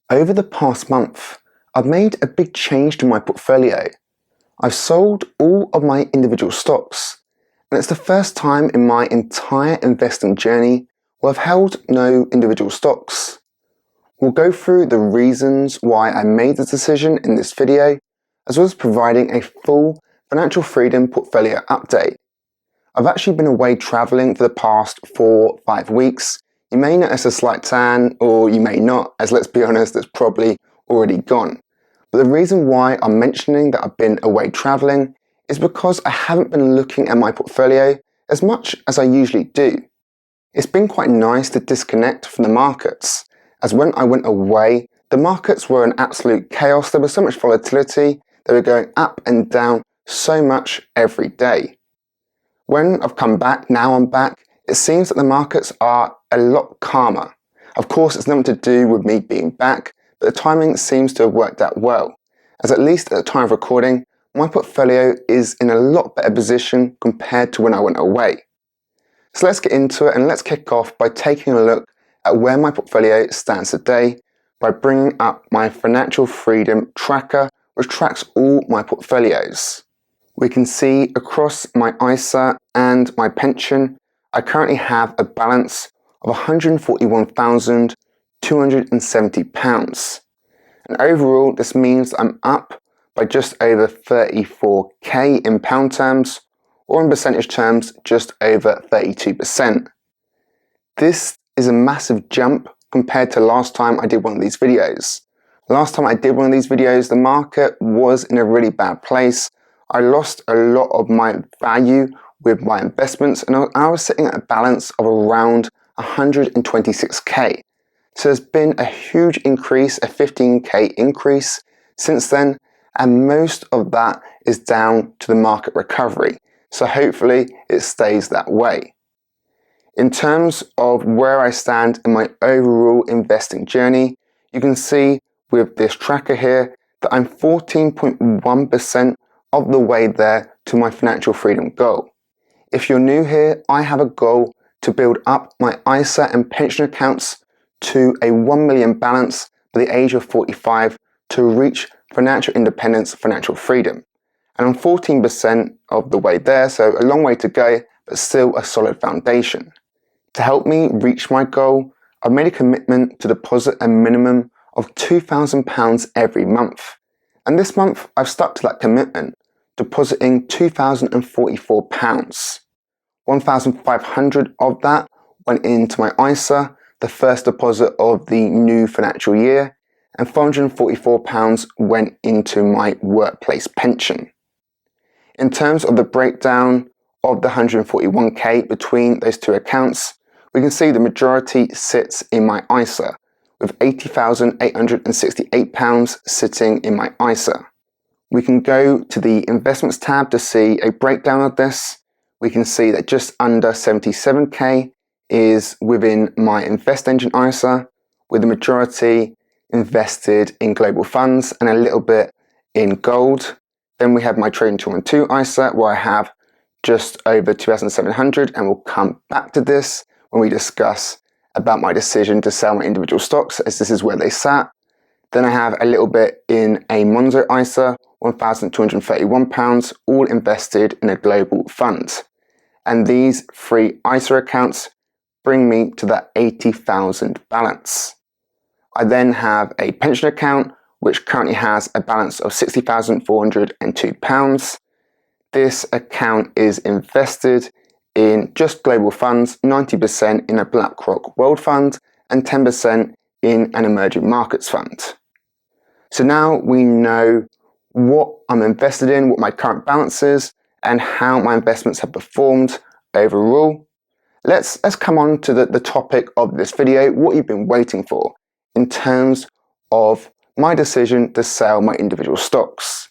Over the past month, I've made a big change to my portfolio. I've sold all of my individual stocks, and it's the first time in my entire investing journey where I've held no individual stocks. We'll go through the reasons why I made the decision in this video, as well as providing a full financial freedom portfolio update. I've actually been away traveling for the past 4-5 weeks. You may notice a slight tan, or you may not, as let's be honest, it's probably already gone. But the reason why I'm mentioning that I've been away traveling is because I haven't been looking at my portfolio as much as I usually do. It's been quite nice to disconnect from the markets, as when I went away, the markets were in absolute chaos. There was so much volatility, they were going up and down so much every day. When I've come back, now I'm back, it seems that the markets are a lot calmer. Of course, it's nothing to do with me being back, but the timing seems to have worked out well, as at least at the time of recording, my portfolio is in a lot better position compared to when I went away. So let's get into it, and let's kick off by taking a look at where my portfolio stands today by bringing up my financial freedom tracker, which tracks all my portfolios. We can see across my ISA and my pension, I currently have a balance of £141,270. And overall, this means I'm up by just over 34k in pound terms, or in percentage terms, just over 32%. This is a massive jump compared to last time I did one of these videos. Last time I did one of these videos, the market was in a really bad place. I lost a lot of my value with my investments, and I was sitting at a balance of around 126k. So there's been a huge increase, a 15k increase since then, and most of that is down to the market recovery. So hopefully it stays that way. In terms of where I stand in my overall investing journey, you can see with this tracker here that I'm 14.1% of the way there to my financial freedom goal. If you're new here, I have a goal to build up my ISA and pension accounts to a 1 million balance by the age of 45 to reach financial independence, financial freedom. And I'm 14% of the way there, so a long way to go, but still a solid foundation. To help me reach my goal, I've made a commitment to deposit a minimum of £2,000 every month. And this month, I've stuck to that commitment, depositing £2,044. £1,500 of that went into my ISA, the first deposit of the new financial year, and £444 went into my workplace pension. In terms of the breakdown of the 141k between those two accounts, we can see the majority sits in my ISA, with £80,868 sitting in my ISA. We can go to the investments tab to see a breakdown of this. We can see that just under 77k is within my InvestEngine ISA, with the majority invested in global funds and a little bit in gold. Then we have my Trading 212 ISA, where I have just over 2,700, and we'll come back to this when we discuss about my decision to sell my individual stocks, as this is where they sat. Then I have a little bit in a Monzo ISA, £1,231, all invested in a global fund. And these three ISA accounts bring me to that 80,000 balance. I then have a pension account, which currently has a balance of £60,402. This account is invested in just global funds, 90% in a BlackRock World Fund and 10% in an emerging markets fund. So now we know what I'm invested in, what my current balance is, and how my investments have performed overall. Let's come on to the topic of this video, what you've been waiting for in terms of my decision to sell my individual stocks.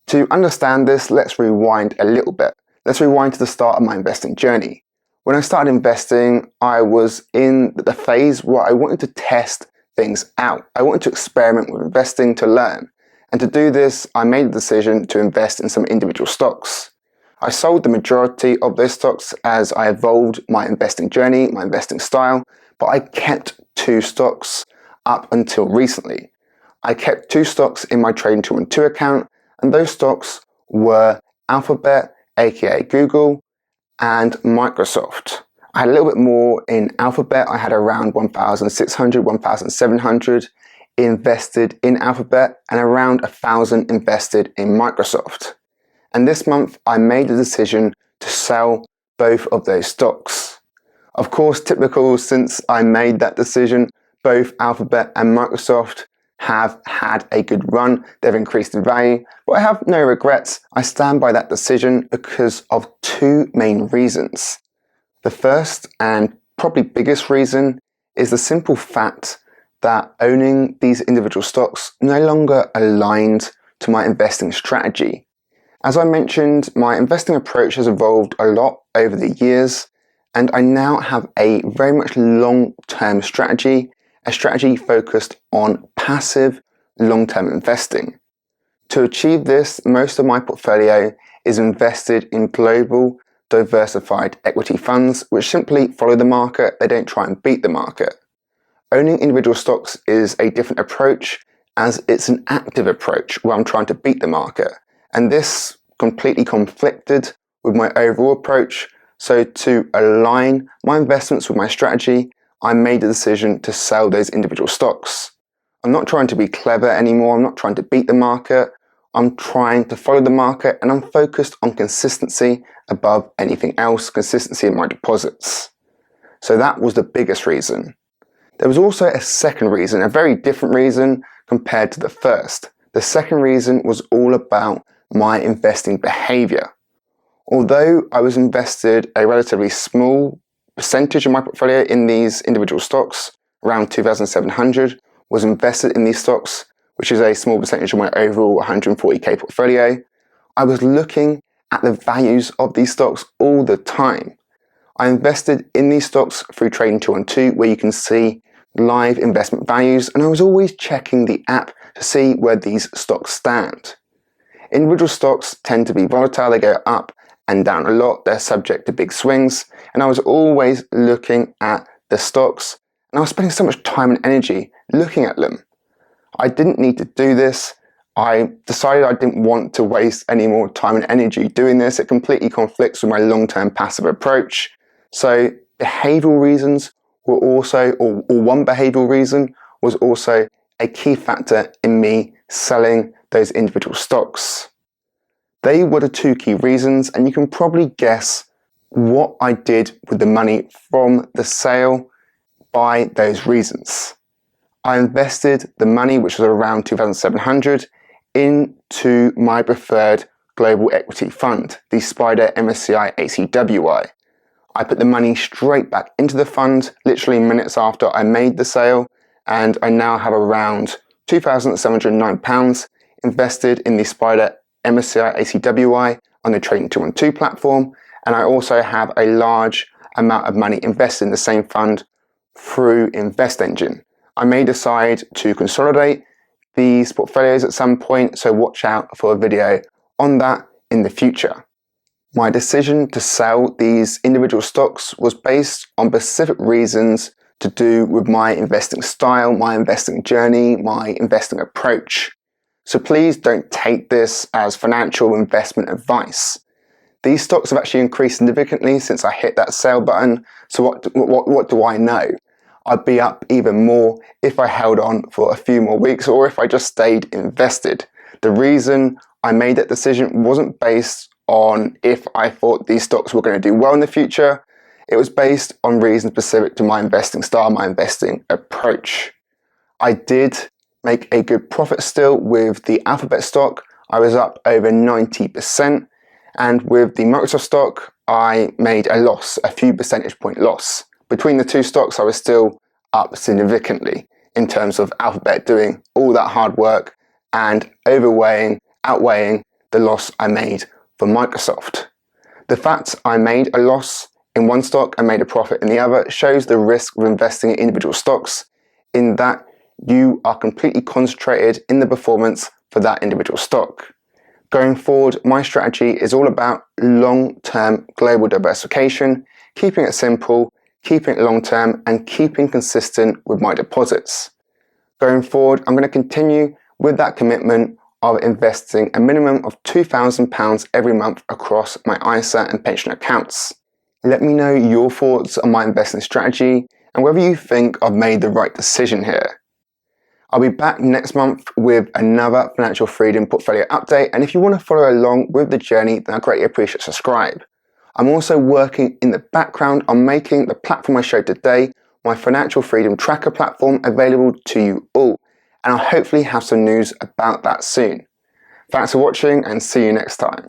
To understand this, let's rewind a little bit. Let's rewind to the start of my investing journey. When I started investing, I was in the phase where I wanted to test things out. I wanted to experiment with investing to learn. And to do this, I made the decision to invest in some individual stocks. I sold the majority of those stocks as I evolved my investing journey, my investing style, but I kept 2 stocks. up until recently. I kept 2 stocks in my Trading 212 account, and those stocks were Alphabet, aka Google, and Microsoft. I had a little bit more in Alphabet. I had around 1,600, 1,700 invested in Alphabet and around 1,000 invested in Microsoft. And this month I made the decision to sell both of those stocks. Of course, typical, since I made that decision, both Alphabet and Microsoft have had a good run. They've increased in value, but I have no regrets. I stand by that decision because of 2 main reasons. The first and probably biggest reason is the simple fact that owning these individual stocks no longer aligned to my investing strategy. As I mentioned, my investing approach has evolved a lot over the years, and I now have a very much long-term strategy, a strategy focused on passive long-term investing. To achieve this, most of my portfolio is invested in global diversified equity funds, which simply follow the market. They don't try and beat the market. Owning individual stocks is a different approach, as it's an active approach where I'm trying to beat the market. And this completely conflicted with my overall approach. So to align my investments with my strategy, I made the decision to sell those individual stocks. I'm not trying to be clever anymore. I'm not trying to beat the market. I'm trying to follow the market, and I'm focused on consistency above anything else, consistency in my deposits. So that was the biggest reason. There was also a second reason, a very different reason compared to the first. The second reason was all about my investing behavior. Although I was invested a relatively small percentage of my portfolio in these individual stocks, around 2,700 was invested in these stocks, which is a small percentage of my overall 140k portfolio, I was looking at the values of these stocks all the time. I invested in these stocks through Trading 212, where you can see live investment values, and I was always checking the app to see where these stocks stand. Individual stocks tend to be volatile. They go up and down a lot. They're subject to big swings, and I was always looking at the stocks, and I was spending so much time and energy looking at them. I didn't need to do this. I decided I didn't want to waste any more time and energy doing this. It completely conflicts with my long-term passive approach. So behavioral reasons were also, or one behavioral reason was also a key factor in me selling those individual stocks. They were the 2 key reasons, and you can probably guess what I did with the money from the sale by those reasons. I invested the money, which was around 2,700, into my preferred global equity fund, the SPDR MSCI ACWI. I put the money straight back into the fund literally minutes after I made the sale, and I now have around £2,709 invested in the SPDR MSCI ACWI on the Trading 212 platform, and I also have a large amount of money invested in the same fund through InvestEngine. I may decide to consolidate these portfolios at some point, so watch out for a video on that in the future. My decision to sell these individual stocks was based on specific reasons to do with my investing style, my investing journey, my investing approach. So please don't take this as financial investment advice. These stocks have actually increased significantly since I hit that sell button, so what do I know? I'd be up even more if I held on for a few more weeks, or if I just stayed invested. The reason I made that decision wasn't based on if I thought these stocks were going to do well in the future. It was based on reasons specific to my investing style, my investing approach. I did make a good profit still with the Alphabet stock. I was up over 90%, and with the Microsoft stock, I made a loss, a few percentage point loss. Between the 2 stocks, I was still up significantly in terms of Alphabet doing all that hard work and outweighing the loss I made for Microsoft. The fact I made a loss in one stock and made a profit in the other shows the risk of investing in individual stocks, in that you are completely concentrated in the performance for that individual stock. Going forward, my strategy is all about long-term global diversification, keeping it simple, keeping it long-term, and keeping consistent with my deposits. Going forward, I'm going to continue with that commitment of investing a minimum of £2,000 every month across my ISA and pension accounts. Let me know your thoughts on my investing strategy and whether you think I've made the right decision here. I'll be back next month with another financial freedom portfolio update, and if you want to follow along with the journey, then I greatly appreciate subscribe. I'm also working in the background on making the platform I showed today, my financial freedom tracker platform, available to you all, and I'll hopefully have some news about that soon. Thanks for watching and see you next time.